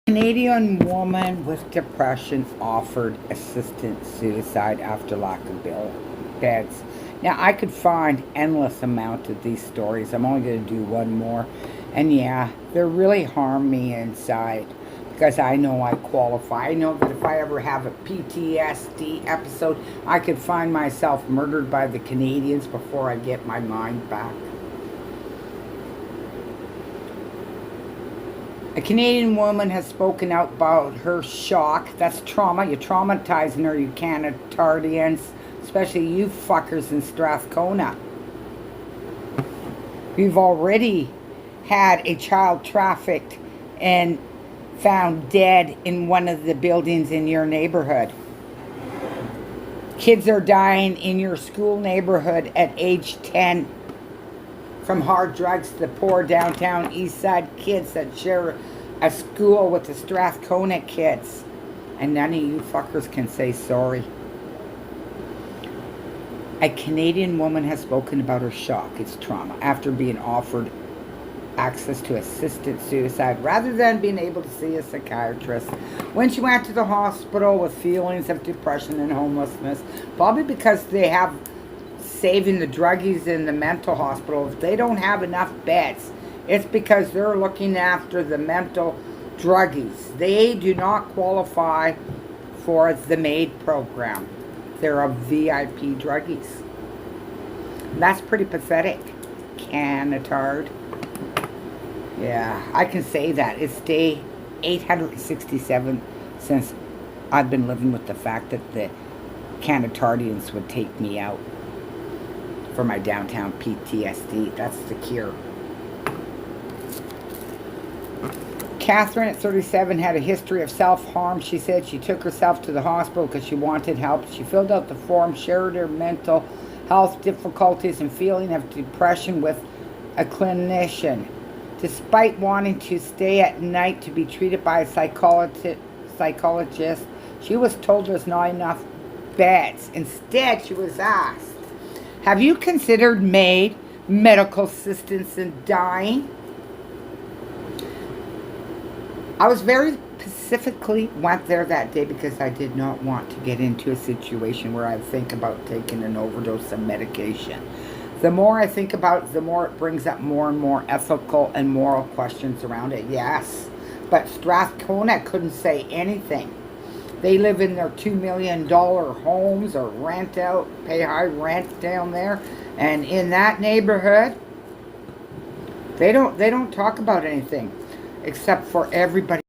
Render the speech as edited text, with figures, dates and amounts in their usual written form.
Canadian woman with depression offered assisted suicide after lack of beds. Now I could find endless amount of these stories. I'm only going to do one more, and yeah, they really harm me inside because I know I qualify. I know that if I ever have a PTSD episode, I could find myself murdered by the Canadians before I get my mind back. A Canadian woman has spoken out about her shock. That's trauma. You're traumatizing her, you Canadians, especially you fuckers in Strathcona. We've already had a child trafficked and found dead in one of the buildings in your neighborhood. Kids are dying in your school neighborhood at age 10 from hard drugs to the poor downtown east side kids that share a school with the Strathcona kids. And none of you fuckers can say sorry. A Canadian woman has spoken about her shock, it's trauma, after being offered access to assisted suicide rather than being able to see a psychiatrist when she went to the hospital with feelings of depression and homelessness, probably because they have saving the druggies in the mental hospital. If they don't have enough beds, it's because they're looking after the mental druggies. They do not qualify for the MAID program. They're a VIP druggies. That's pretty pathetic. Canatard. Yeah, I can say that. It's day 867 since I've been living with the fact that the Canatardians would take me out for my downtown PTSD. That's the cure. Catherine at 37 had a history of self-harm. She said she took herself to the hospital because she wanted help. She filled out the form, shared her mental health difficulties and feeling of depression with a clinician. Despite wanting to stay at night to be treated by a psychologist, she was told there's not enough beds. Instead, she was asked, have you considered MAID, medical assistance in dying? I was very specifically went there that day because I did not want to get into a situation where I think about taking an overdose of medication. The more I think about it, the more it brings up more and more ethical and moral questions around it. Yes, but Strathcona couldn't say anything. They live in their $2 million homes or rent out, pay high rent down there. And in that neighborhood, they don't talk about anything except for everybody